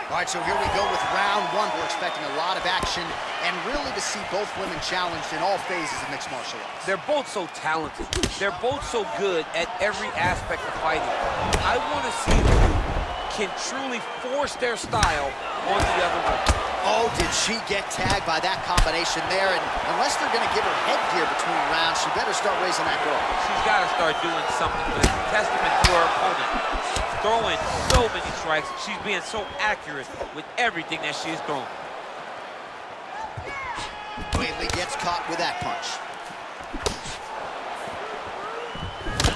All right, so here we go with round one. We're expecting a lot of action and really to see both women challenged in all phases of mixed martial arts. They're both so talented. They're both so good at every aspect of fighting. I want to see who can truly force their style on the other one. Oh, did she get tagged by that combination there? And unless they're going to give her headgear between rounds, she better start raising that guard. She's got to start doing something, but it's a testament to her opponent. Throwing so many strikes, she's being so accurate with everything that she is throwing. Weili gets caught with that punch.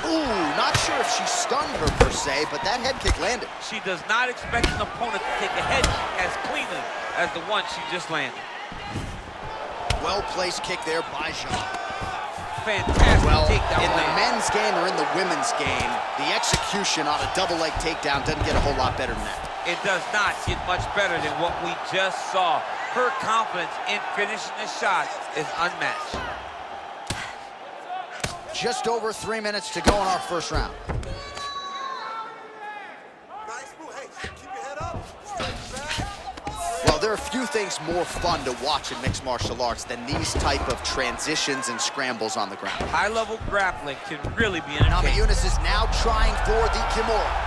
Ooh, not sure if she stunned her per se, but that head kick landed. She does not expect an opponent to take a head kick as cleanly as the one she just landed. Well-placed kick there by Chжan. Fantastic takedown. In the men's game or in the women's game, the execution on a double leg takedown doesn't get a whole lot better than that. It does not get much better than what we just saw. Her confidence in finishing the shot is unmatched. Just over 3 minutes to go in our first round. Well, there are few things more fun to watch in mixed martial arts than these type of transitions and scrambles on the ground. High-level grappling can really be entertaining. Namаюnas is now trying for the Kimura.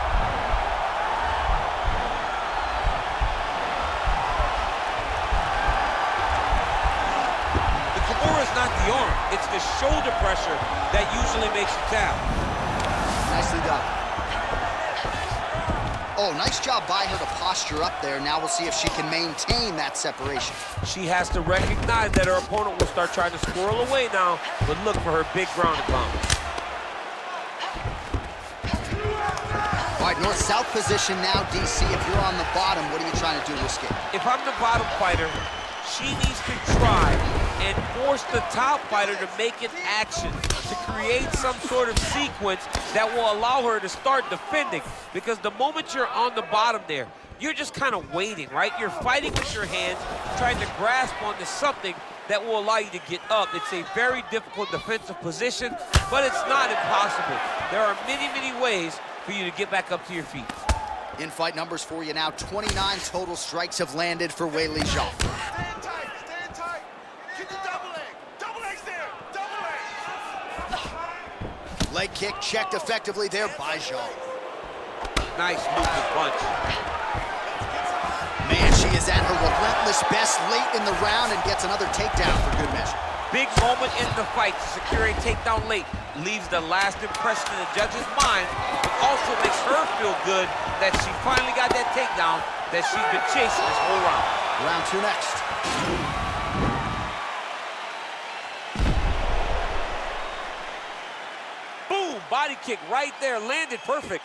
It's not the arm, it's the shoulder pressure that usually makes you tap. Nicely done. Oh, nice job by her to posture up there. Now we'll see if she can maintain that separation. She has to recognize that her opponent will start trying to squirrel away now, but look for her big ground and pound. All right, north-south position now, DC. If you're on the bottom, what are you trying to do to escape? If I'm the bottom fighter, she needs to try and force the top fighter to make an action, to create some sort of sequence that will allow her to start defending. Because the moment you're on the bottom there, you're just kind of waiting, right? You're fighting with your hands, trying to grasp onto something that will allow you to get up. It's a very difficult defensive position, but it's not impossible. There are many, many ways for you to get back up to your feet. In fight numbers for you now, 29 total strikes have landed for Weili Zhang. Leg kick checked effectively there by Chжan. Nice movement punch. Man, she is at her relentless best late in the round and gets another takedown for good measure. Big moment in the fight to secure a takedown late. Leaves the last impression in the judge's mind, but also makes her feel good that she finally got that takedown that she's been chasing this whole round. Round two next. Body kick right there, landed perfect.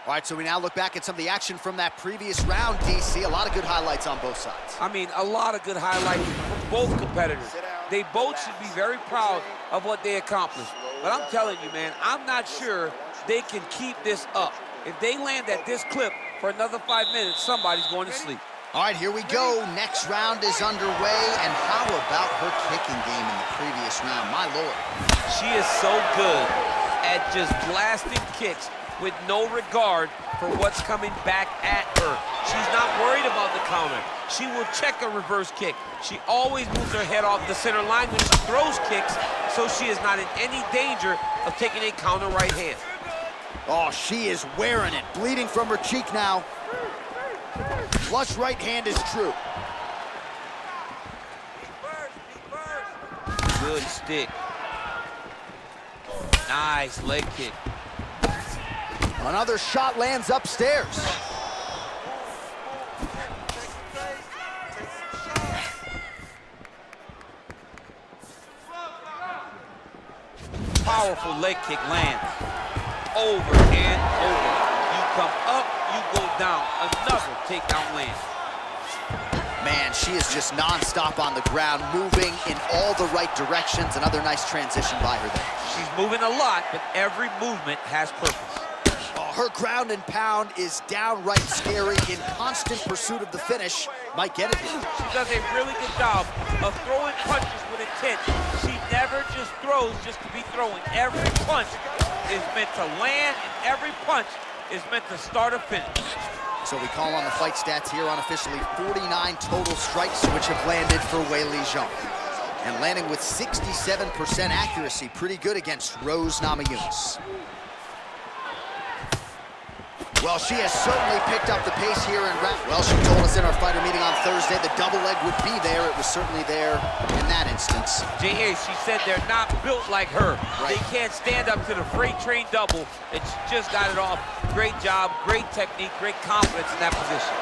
All right, so we now look back at some of the action from that previous round, DC. A lot of good highlights on both sides. I mean, a lot of good highlights from both competitors. They both should be very proud of what they accomplished. But I'm telling you, man, I'm not sure they can keep this up. If they land at this clip for another 5 minutes, somebody's going to sleep. All right, here we go. Next round is underway. And how about her kicking game in the previous round? My Lord. She is so good at just blasting kicks with no regard for what's coming back at her. She's not worried about the counter. She will check a reverse kick. She always moves her head off the center line when she throws kicks, so she is not in any danger of taking a counter right hand. Oh, she is wearing it. Bleeding from her cheek now. Flush right hand is true. Good stick. Nice leg kick. Another shot lands upstairs. Powerful leg kick lands. Over and over. You come up, you go down. Another takedown land. Man, she is just non-stop on the ground, moving in all the right directions. Another nice transition by her there. She's moving a lot, but every movement has purpose. Oh, her ground and pound is downright scary. In constant pursuit of the finish. Might get it here. She does a really good job of throwing punches with intent. She never just throws just to be throwing. Every punch is meant to land, and every punch is meant to start a finish. So we call on the fight stats here unofficially. 49 total strikes which have landed for Weili Zhang. And landing with 67% accuracy. Pretty good against Rou's Namajunas. Well, she has certainly picked up the pace here in round. Well, she told us in our fighter meeting on Thursday the double leg would be there. It was certainly there in that instance. J.A., she said they're not built like her. Right. They can't stand up to the freight train double, and she just got it off. Great job, great technique, great confidence in that position.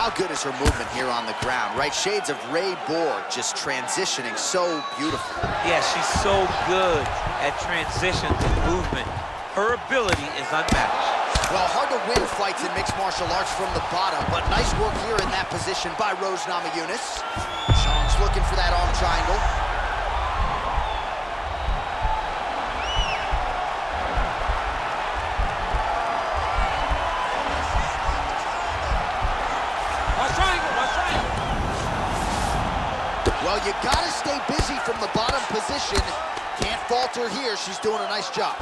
How good is her movement here on the ground, right? Shades of Ray Borg, just transitioning so beautifully. Yeah, she's so good at transitions and movement. Her ability is unmatched. Well, hard to win fights in mixed martial arts from the bottom, but nice work here in that position by Rou's Namajunas. Chжan's looking for that arm triangle. Well, you gotta stay busy from the bottom position. Can't falter here. She's doing a nice job.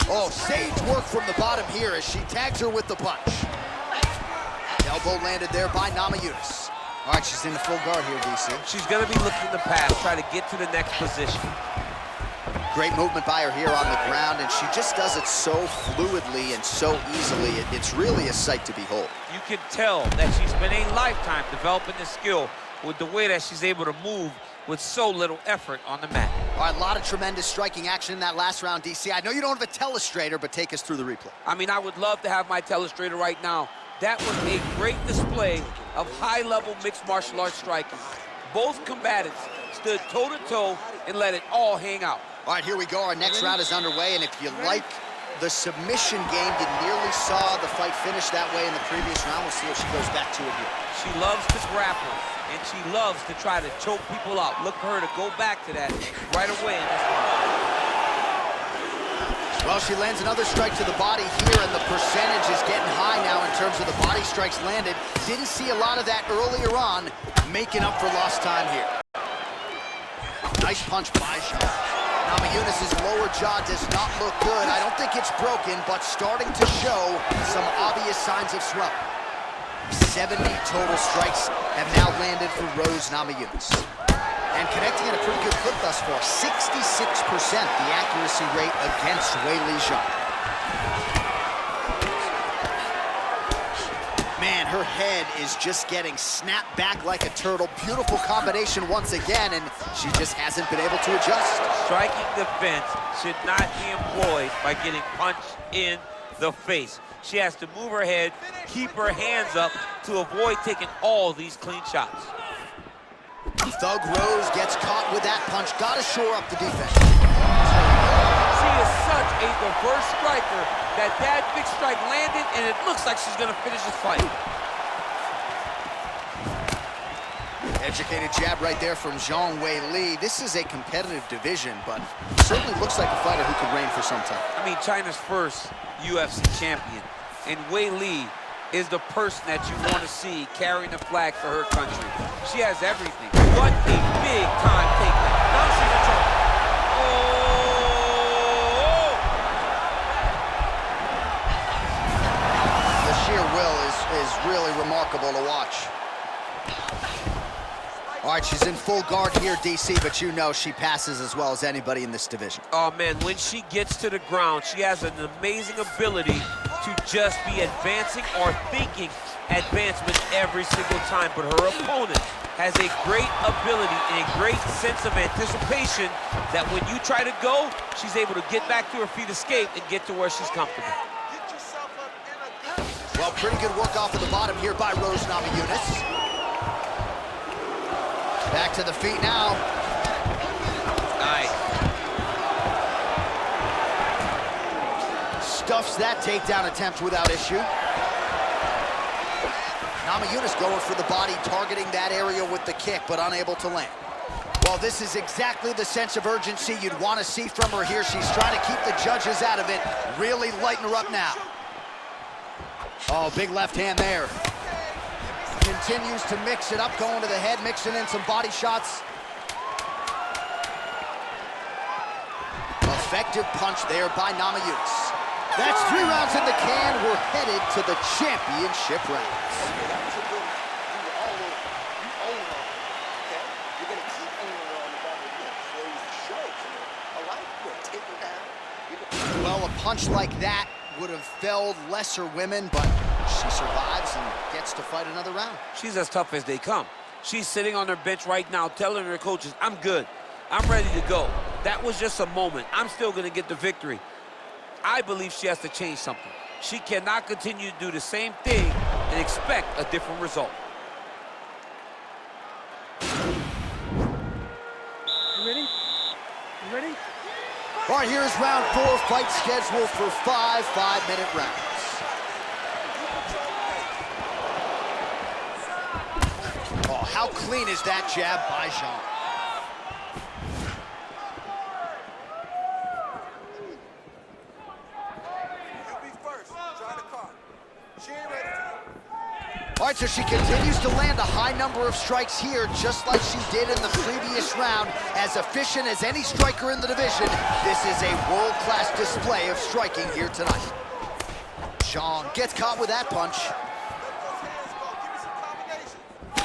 Oh, sage work from the bottom here as she tags her with the punch. Elbow landed there by Namayunas. All right, she's in the full guard here, DC. She's gonna be looking to pass, try to get to the next position. Great movement by her here on the ground, and she just does it so fluidly and so easily. It's really a sight to behold. You can tell that she's spent a lifetime developing this skill with the way that she's able to move with so little effort on the mat. All right, a lot of tremendous striking action in that last round, DC. I know you don't have a telestrator, but take us through the replay. I mean, I would love to have my telestrator right now. That was a great display of high-level mixed martial arts striking. Both combatants stood toe-to-toe and let it all hang out. All right, here we go. Our next round is underway, and if you like the submission game, you nearly saw the fight finish that way in the previous round. We'll see if she goes back to it here. She loves to grapple, and she loves to try to choke people out. Look for her to go back to that right away in this round. Well, she lands another strike to the body here, and the percentage is getting high now in terms of the body strikes landed. Didn't see a lot of that earlier on, making up for lost time here. Nice punch by Chжan. Namayunas' lower jaw does not look good. I don't think it's broken, but starting to show some obvious signs of swelling. 70 total strikes have now landed for Rou's Namajunas. And connecting at a pretty good clip thus far, 66% the accuracy rate against Weili Zhang. Man, her head is just getting snapped back like a turtle. Beautiful combination once again, and she just hasn't been able to adjust. Striking defense should not be employed by getting punched in the face. She has to move her head, keep her hands up to avoid taking all these clean shots. Thug Rouz gets caught with that punch. Gotta shore up the defense. She is such a diverse striker that big strike landed, and it looks like she's gonna finish this fight. Educated jab right there from Zhang Weili. This is a competitive division, but certainly looks like a fighter who could reign for some time. I mean, China's first UFC champion, and Weili is the person that you want to see carrying the flag for her country. She has everything. What a big-time takedown. Now she's in trouble. Oh! The sheer will is really remarkable to watch. All right, she's in full guard here, DC, but you know she passes as well as anybody in this division. Oh, man, when she gets to the ground, she has an amazing ability to just be advancing or thinking advancement every single time. But her opponent has a great ability and a great sense of anticipation that when you try to go, she's able to get back to her feet, escape, and get to where she's comfortable. Well, pretty good work off of the bottom here by Rou's Namajunas. Back to the feet now. Nice. Stuffs that takedown attempt without issue. Namajunas going for the body, targeting that area with the kick, but unable to land. Well, this is exactly the sense of urgency you'd want to see from her here. She's trying to keep the judges out of it, really lighten her up now. Oh, big left hand there. continues to mix it up, going to the head, mixing in some body shots. Effective punch there by Namayunas. That's 3 rounds in the can. We're headed to the championship rounds. Well, a punch like that would have felled lesser women, but she survives and gets to fight another round. She's as tough as they come. She's sitting on her bench right now telling her coaches, I'm good. I'm ready to go. That was just a moment. I'm still going to get the victory. I believe she has to change something. She cannot continue to do the same thing and expect a different result. You ready? You ready? All right, here's round 4, fight scheduled for 5 5-minute rounds. Oh, how clean is that jab by Zhang? All right, so she continues to land a high number of strikes here, just like she did in the previous round. As efficient as any striker in the division, this is a world-class display of striking here tonight. Chжан gets caught with that punch.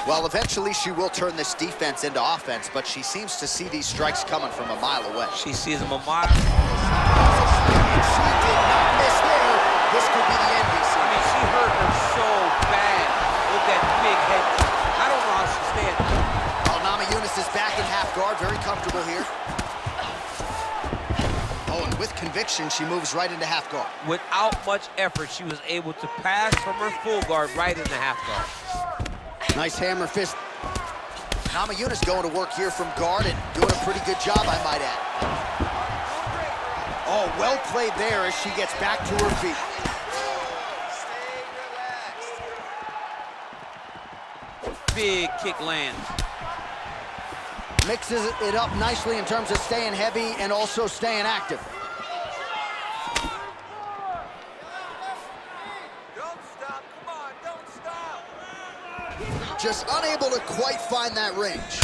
Well, eventually she will turn this defense into offense, but she seems to see these strikes coming from a mile away. She sees them a mile. And she did not miss there. This could be the end, BC. I mean, she hurt her so bad with that big head kick. I don't know how she stands. Well, Namajunas is back in half guard, very comfortable here. Oh, and with conviction, she moves right into half guard. Without much effort, she was able to pass from her full guard right into half guard. Nice hammer fist. Namajunas going to work here from guard and doing a pretty good job, I might add. Oh, well played there as she gets back to her feet. Big kick lands. Mixes it up nicely in terms of staying heavy and also staying active. Don't stop, come on, don't stop. Just unable to quite find that range.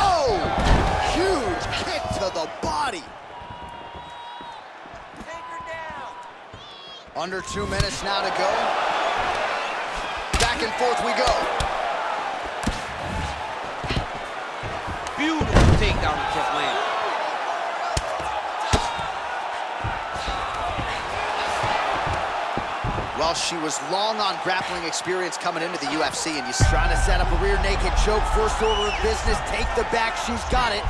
Oh, huge kick to the body. Take her down. Under 2 minutes now to go. Back and forth we go. Beautiful takedown and kick land. Well, she was long on grappling experience coming into the UFC, and you're trying to set up a rear naked choke. First order of business, take the back, she's got it.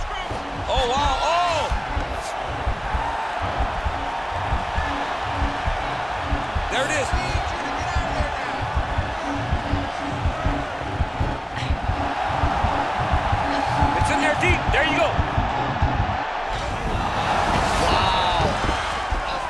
Oh, wow, oh! There it is. It's in there deep. There you go.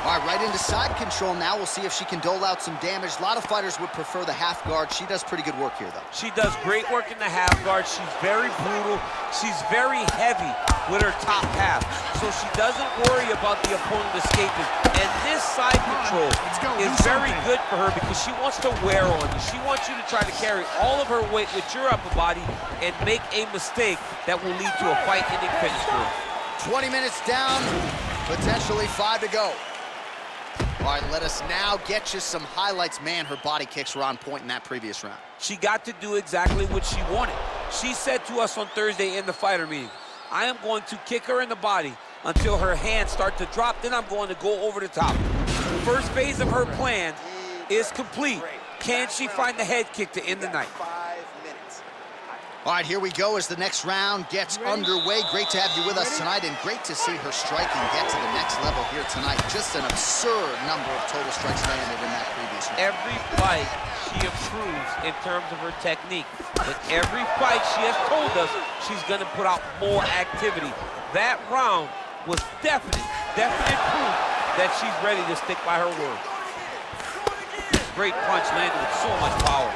All right, right into side control now. We'll see if she can dole out some damage. A lot of fighters would prefer the half guard. She does pretty good work here, though. She does great work in the half guard. She's very brutal. She's very heavy with her top half, so she doesn't worry about the opponent escaping. And this side control is very good for her because she wants to wear on you. She wants you to try to carry all of her weight with your upper body and make a mistake that will lead to a fight-ending finish for her. 20 minutes down, potentially 5 to go. All right, let us now get you some highlights. Man, her body kicks were on point in that previous round. She got to do exactly what she wanted. She said to us on Thursday in the fighter meeting, I am going to kick her in the body until her hands start to drop, then I'm going to go over the top. First phase of her plan is complete. Can she find the head kick to end the night? 5 minutes. All right, here we go as the next round gets underway. Great to have you with us tonight, and great to see her striking get to the next level here tonight. Just an absurd number of total strikes landed in that previous round. Every fight, she improves in terms of her technique. But every fight, she has told us she's going to put out more activity. That round was definite proof that she's ready to stick by her word. Great punch landed with so much power.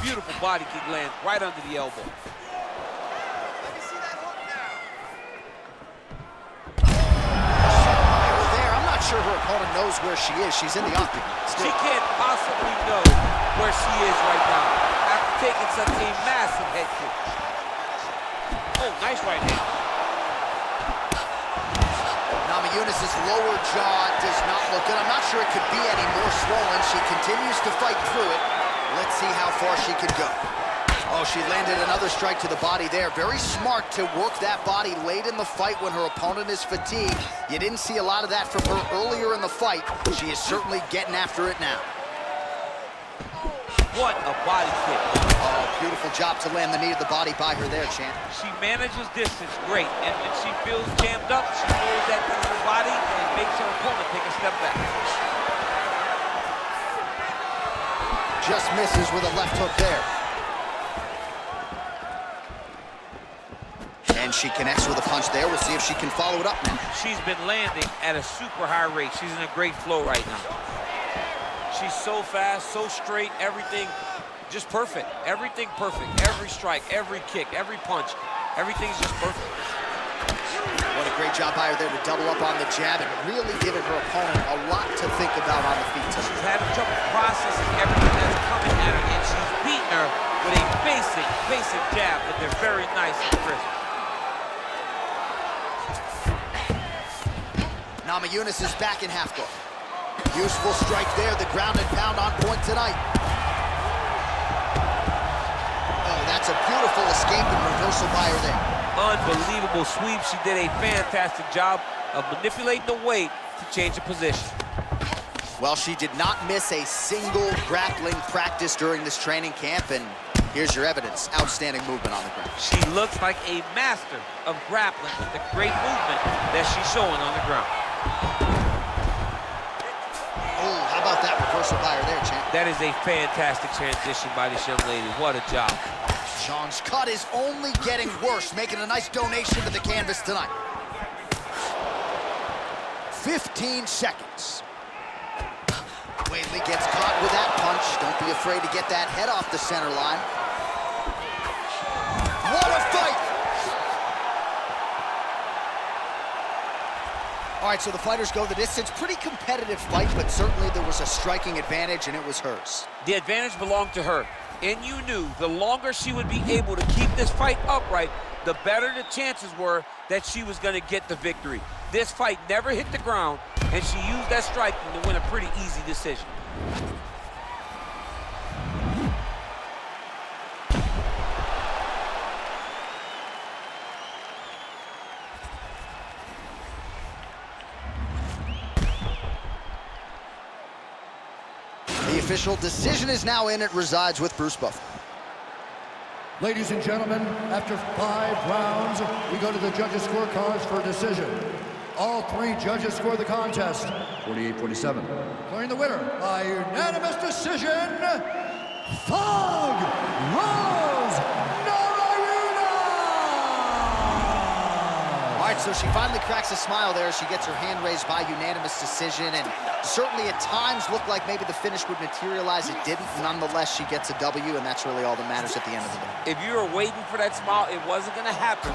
Beautiful body kick lands right under the elbow. Let me see that hook now. sure her opponent knows where she is. She's in the octagon. She can't possibly know where she is right now after taking such a massive head kick. Oh, nice right hand. Namayunas' lower jaw does not look good. I'm not sure it could be any more swollen. She continues to fight through it. Let's see how far she can go. Oh, she landed another strike to the body there. Very smart to work that body late in the fight when her opponent is fatigued. You didn't see a lot of that from her earlier in the fight. She is certainly getting after it now. What a body kick. Oh, beautiful job to land the knee to the body by her there, champ. She manages distance great, and when she feels jammed up, she throws that through her body and makes her opponent take a step back. Just misses with a left hook there. And she connects with a punch there. We'll see if she can follow it up now. She's been landing at a super high rate. She's in a great flow right now. She's so fast, so straight, everything just perfect. Everything perfect. Every strike, every kick, every punch, everything's just perfect. What a great job by her there to double up on the jab and really giving her opponent a lot to think about on the feet. She's having trouble processing everything that's coming at her, and she's beating her with a basic jab, but they're very nice and crisp. Namayunas is back in half guard. Useful strike there, the ground and pound on point tonight. Oh, that's a beautiful escape and reversal by her there. Unbelievable sweep. She did a fantastic job of manipulating the weight to change the position. Well, she did not miss a single grappling practice during this training camp, and here's your evidence. Outstanding movement on the ground. She looks like a master of grappling with the great movement that she's showing on the ground. Oh, how about that reversal by her there, champ? That is a fantastic transition by this young lady. What a job. Zhang's cut is only getting worse, making a nice donation to the canvas tonight. 15 seconds. Weili gets caught with that punch. Don't be afraid to get that head off the center line. What a fight! All right, so the fighters go the distance. Pretty competitive fight, but certainly there was a striking advantage, and it was hers. The advantage belonged to her, and you knew the longer she would be able to keep this fight upright, the better the chances were that she was going to get the victory. This fight never hit the ground, and she used that striking to win a pretty easy decision. The official decision is now in. It resides with Bruce Buffer. Ladies and gentlemen, after 5 rounds, we go to the judges' scorecards for a decision. All 3 judges score the contest, 48-47. Declaring the winner by unanimous decision, Rou's All right, so she finally cracks a smile there. She gets her hand raised by unanimous decision, and certainly at times looked like maybe the finish would materialize. It didn't. Nonetheless, she gets a W, and that's really all that matters at the end of the day. If you were waiting for that smile, it wasn't going to happen.